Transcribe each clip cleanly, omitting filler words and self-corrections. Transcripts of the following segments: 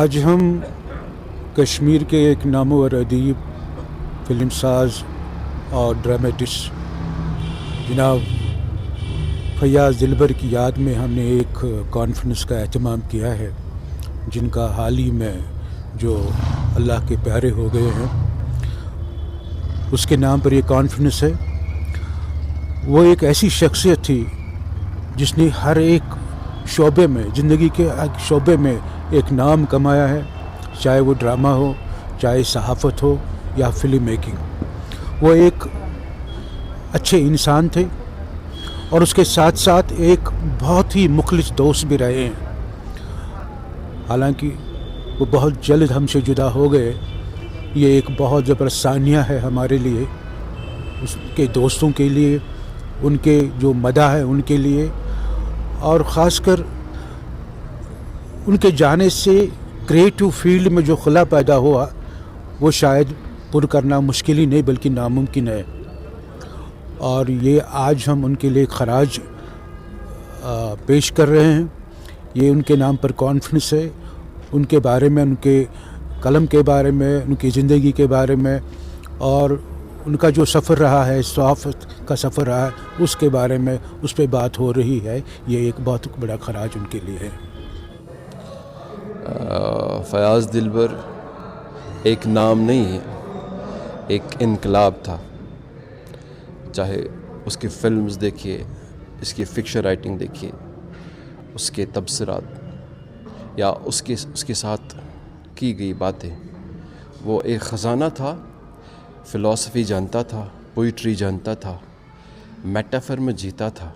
आज हम कश्मीर के एक नामवर अदीब, फिल्म साज और ड्रामेटिस्ट जनाब फयाज़ दिलबर की याद में हमने एक कॉन्फ्रेंस का एहतमाम किया है, जिनका हाल ही में जो अल्लाह के प्यारे हो गए हैं उसके नाम पर ये कॉन्फ्रेंस है। वो एक ऐसी शख्सियत थी जिसने हर एक शोबे में, ज़िंदगी के हर शोबे में एक नाम कमाया है, चाहे वो ड्रामा हो, चाहे सहाफ़त हो या फिल्म मेकिंग। वो एक अच्छे इंसान थे और उसके साथ साथ एक बहुत ही मुखलिस दोस्त भी रहे हैं। हालांकि वो बहुत जल्द हमसे जुदा हो गए, ये एक बहुत ज़बरदस्त सानिया है हमारे लिए, उसके दोस्तों के लिए, उनके जो मदा है उनके लिए, और ख़ासकर उनके जाने से क्रिएटिव फील्ड में जो खुला पैदा हुआ वो शायद पुर करना मुश्किल ही नहीं बल्कि नामुमकिन है। और ये आज हम उनके लिए खराज पेश कर रहे हैं। ये उनके नाम पर कॉन्फ्रेंस है, उनके बारे में, उनके कलम के बारे में, उनकी ज़िंदगी के बारे में और उनका जो सफ़र रहा है, सहाफ़त का सफ़र रहा है, उसके बारे में उस पर बात हो रही है। ये एक बहुत बड़ा खराज उनके लिए है। फयाज़ दिलबर एक नाम नहीं है, एक इनकलाब था। चाहे उसकी फ़िल्म्स देखिए, इसकी फ़िक्शन राइटिंग देखिए, उसके तबसरात या उसके साथ की गई बातें, वो एक ख़जाना था। फ़िलॉसफ़ी जानता था, पोइट्री जानता था, मेटाफर में जीता था।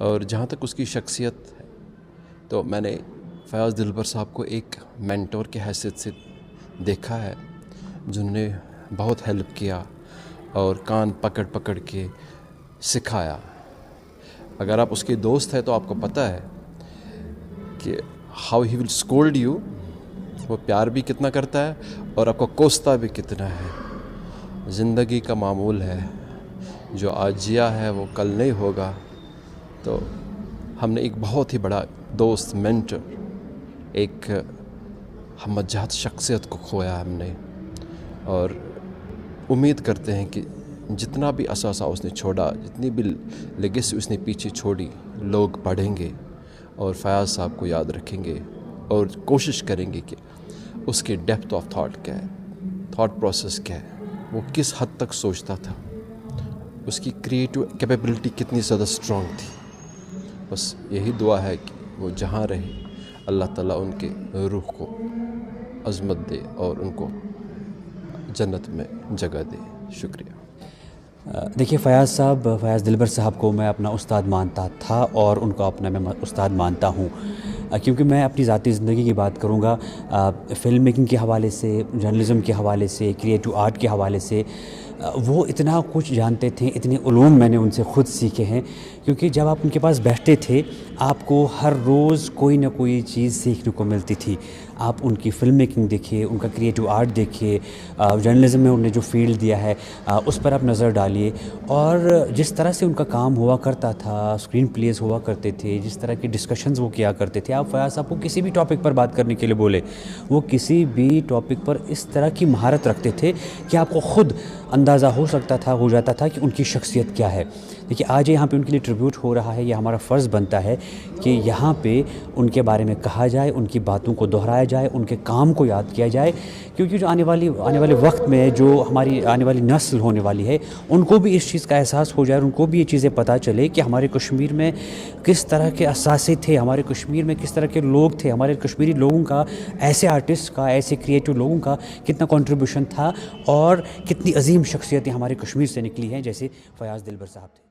और जहाँ तक उसकी शख्सियत है तो मैंने फयाज़ दिलबर साहब को एक मेंटोर के हैसियत से देखा है, जिन्होंने बहुत हेल्प किया और कान पकड़ पकड़ के सिखाया। अगर आप उसके दोस्त हैं तो आपको पता है कि how he will scold you, वो प्यार भी कितना करता है और आपको कोसता भी कितना है। ज़िंदगी का मामूल है, जो आज जिया है वो कल नहीं होगा। तो हमने एक बहुत ही बड़ा दोस्त, मेंटर, एक हमजात शख्सियत को खोया हमने। और उम्मीद करते हैं कि जितना भी असासा उसने छोड़ा, जितनी भी लेगेसी उसने पीछे छोड़ी, लोग पढ़ेंगे और फयाज़ साहब को याद रखेंगे और कोशिश करेंगे कि उसकी डेप्थ ऑफ थॉट क्या है, थॉट प्रोसेस क्या है, वो किस हद तक सोचता था, उसकी क्रिएटिव कैपेबिलिटी कितनी ज़्यादा स्ट्रॉन्ग थी। बस यही दुआ है कि वो जहाँ रहे अल्लाह ताला उनके रूह को अज़मत दे और उनको जन्नत में जगह दे। शुक्रिया। देखिए, फयाज़ दिलबर साहब को मैं अपना उस्ताद मानता था और उनको अपना मैं उस्ताद मानता हूँ, क्योंकि मैं अपनी ज़ाती ज़िंदगी की बात करूँगा, फ़िल्म मेकिंग के हवाले से, जर्नलिज़म के हवाले से, क्रिएटिव आर्ट के हवाले से वो इतना कुछ जानते थे, इतने उलूम मैंने उनसे ख़ुद सीखे हैं। क्योंकि जब आप उनके पास बैठते थे आपको हर रोज़ कोई ना कोई चीज़ सीखने को मिलती थी। आप उनकी फ़िल्म मेकिंग देखिए, उनका क्रिएटिव आर्ट देखिए, जर्नलिज़म में उन्हें जो फ़ील्ड दिया है उस पर आप नज़र डालिए। और जिस तरह से उनका काम हुआ करता था, स्क्रीन प्लेस हुआ करते थे, जिस तरह के डिस्कशंस वो किया करते थे, आप फयाज़ साहब को किसी भी टॉपिक पर बात करने के लिए बोले, वो किसी भी टॉपिक पर इस तरह की महारत रखते थे कि आपको ख़ुद अंदाज़ा हो जाता था कि उनकी शख्सियत क्या है। देखिए, आज यहाँ पे उनके लिए ट्रिब्यूट हो रहा है, ये हमारा फ़र्ज़ बनता है कि यहाँ पे उनके बारे में कहा जाए, उनकी बातों को दोहराया जाए, उनके काम को याद किया जाए। क्योंकि जो आने वाले वक्त में जो हमारी आने वाली नस्ल होने वाली है, उनको भी इस चीज़ का एहसास हो जाए, उनको भी ये चीज़ें पता चले कि हमारे कश्मीर में किस तरह के असासे थे, हमारे कश्मीर में किस तरह के लोग थे, हमारे कश्मीरी लोगों का, ऐसे आर्टिस्ट का, ऐसे क्रिएटिव लोगों का कितना कंट्रीब्यूशन था और कितनी अजीम शख्सियतें हमारे कश्मीर से निकली हैं, जैसे फयाज़ दिलबर साहब थे।